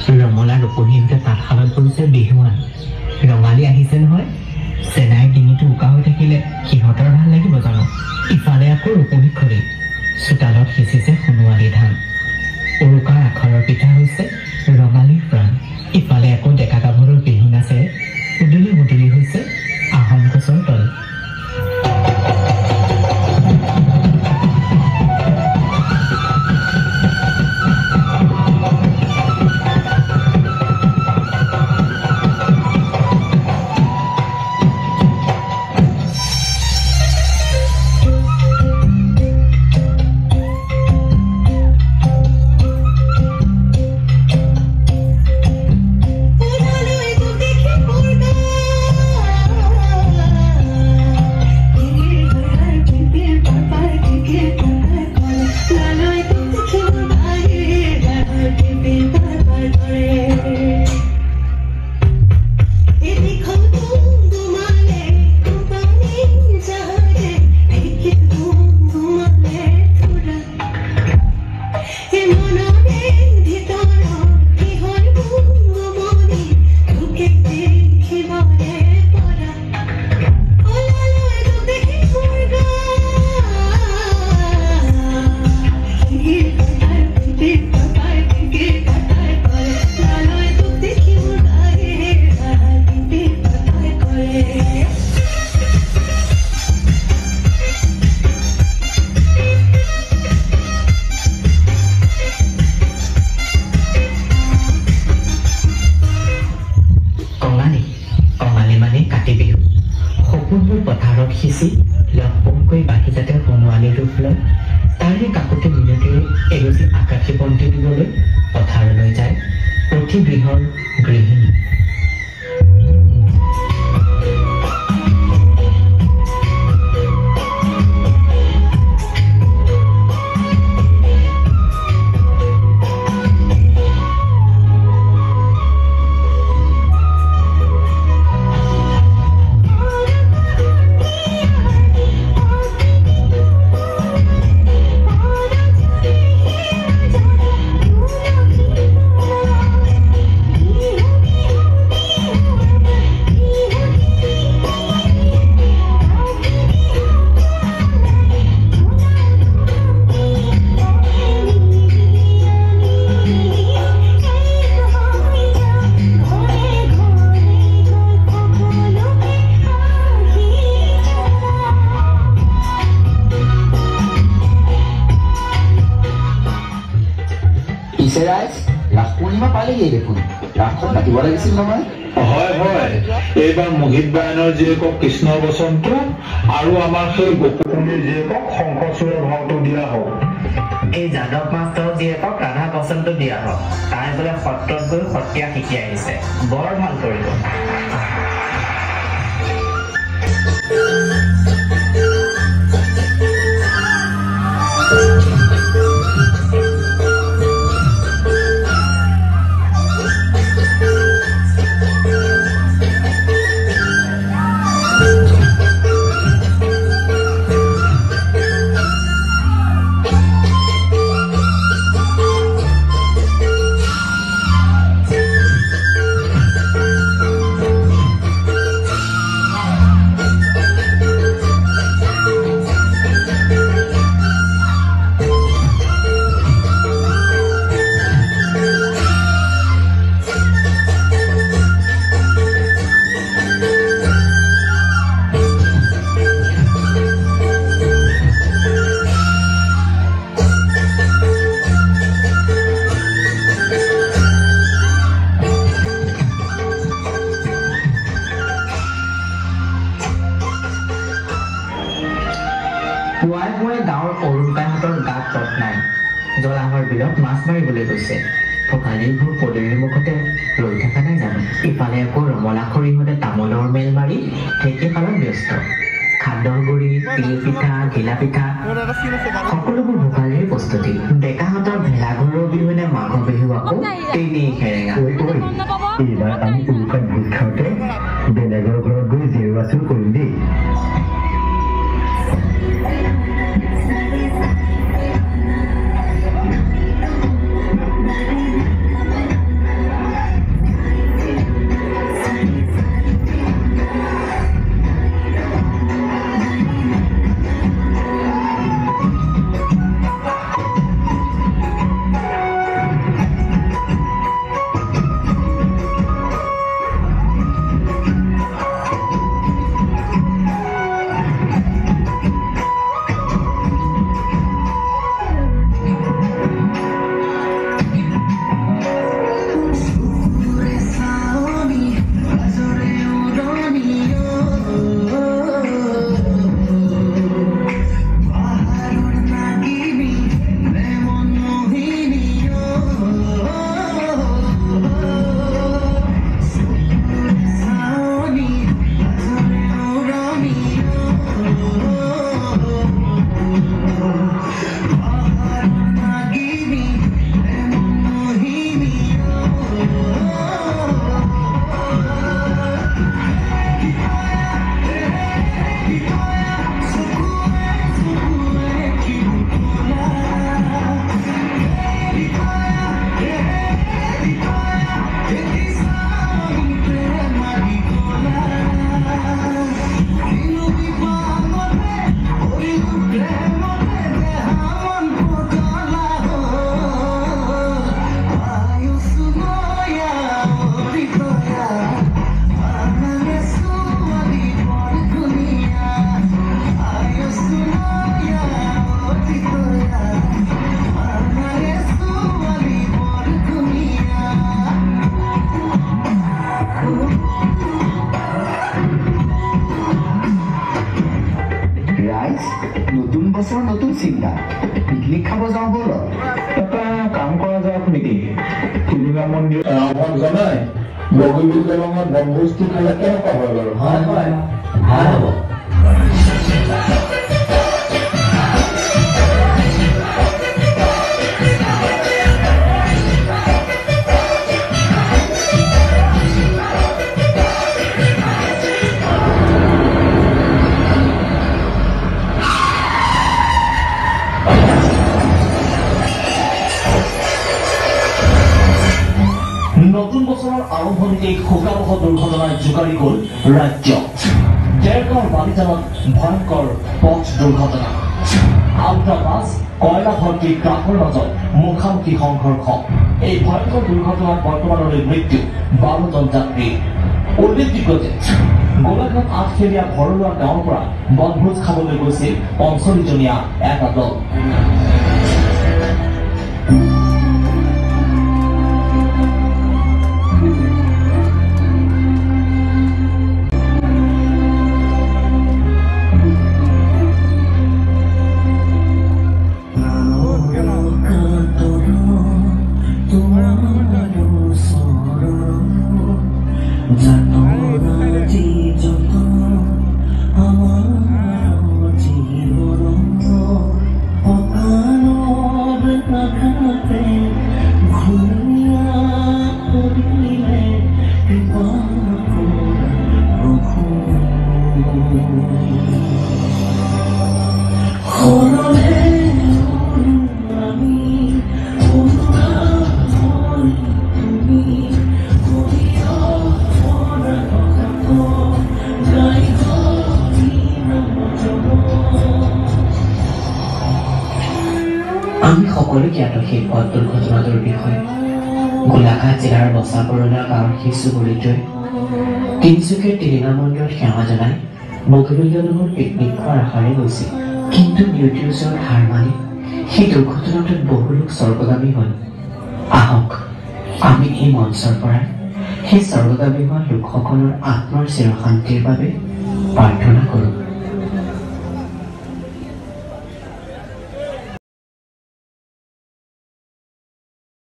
ৰমলা ৰূপহীনতে তাঁতশালত পৰিছে বিহুৱান ৰঙালী আহিছে নহয় চেনাই ডিঙিটো উকা হৈ থাকিলে সিহঁতৰ ভাল লাগিব জানো ইফালে আকৌ ৰূপহী খৰি চোতালত সিঁচিছে সোণোৱালী ধান উৰুকাৰ আখৰৰ পিঠা হৈছে ৰঙালীৰ প্ৰাণ ইফালে আকৌ ডেকা গাভৰুৰ বিহু নাচে উদুলি মুদুলি হৈছে আহোম গছৰ তল সিঁচি লহপহকৈ বাঢ়ি যাতে সোণোৱালী ৰূপ লয় তাৰে কাকতে মিনতে এগছি আকাশী বন্তি দিবলৈ পথাৰলৈ যায় প্ৰতি গৃহৰ গৃহিণী এইবাৰ মোহিত বায়নৰ জীয়েকক কৃষ্ণ বসন্ত আৰু আমাৰ সেই গোপুকুলীৰ জীয়েকক শংকৰচূড়ৰ ভাওটো দিয়া হওক এই যাদৱ মাষ্টৰ জীয়েকক ৰাধা বসন্ত দিয়া হওক তাই বোলে সত্ৰত গৈ সত্ৰীয়া শিকি আহিছে বৰ ভাল কৰিব পুৱাই পুৱাই গাঁৱৰ অৰুণকাহঁতৰ গাত তত নাই জলাহৰ বিলত মাছ মাৰিবলৈ গৈছে ভোগালীবোৰ পদূলিৰ মুখতে ৰৈ থকা নাই জানো ইফালে আকৌ ৰমলা খৰিহঁতে তামোলৰ মেল মাৰি ঢেঁকীশালত ব্যস্ত খান্দৰ গুৰি তিল পিঠা ঘিলা পিঠা সকলোবোৰ ভোগালীৰ প্ৰস্তুতি ডেকাহঁতৰ ভেলাঘৰৰ বিহুনে মাঘ বিহু আকৌ তেনেই খেৰেঙা এইবাৰ আমি উৰুকাত ভোজ খাওঁতে বেলেগৰ ঘৰত গৈ জেউৰা চুৰ কৰিম দেই চিন্তা পিকনিক খাব যাওঁ বল এটা কাম কৰা যাওক নেকি টিলিঙা মন্দিৰ আহ্বান জনাই বগীবিল দলঙত বনভোজটো খালে কেনেকুৱা হয় বাৰু হয় ভাল হ'ব নতুন বছৰৰ আৰম্ভণিতে শোকাবহ দুৰ্ঘটনায় জোকাৰি গ'ল ৰাজ্য ডেৰগাঁৱৰ বালিজানত ভয়ংকৰ পথ দুৰ্ঘটনা আল্ট্ৰাবাছ কয়লা ভৰ্তি ট্ৰাকৰ মাজত মুখামুখি সংঘৰ্ষ এই ভয়ংকৰ দুৰ্ঘটনাত বৰ্তমানলৈ মৃত্যু 12জন যাত্ৰী উল্লেখযোগ্য যে গোলাঘাট আঠখেলীয়া ভৰলুৱা গাঁৱৰ পৰা বনভোজ খাবলৈ গৈছিল 45জনীয়া এটা দল আমি সকলো জ্ঞাত সেই পথ দুৰ্ঘটনাটোৰ বিষয়ে গোলাঘাট জিলাৰ বছাবৰলা গাঁৱৰ সেই চুবুৰীটোৱে তিনিচুকীয়াৰ টিলিঙা মন্দিৰত সেৱা জনাই বগীবিলদলঙৰ পিকনিক খোৱাৰ আশাৰে গৈছিল কিন্তু নিউটিৰ ওচৰত হাৰ মানি সেই দুৰ্ঘটনাটোত বহু লোক স্বৰ্গগামী হ'ল আহক আমি এই মঞ্চৰ পৰা সেই স্বৰ্গগামী হোৱা লোকসকলৰ আত্মাৰ চিৰশান্তিৰ বাবে প্ৰাৰ্থনা কৰোঁ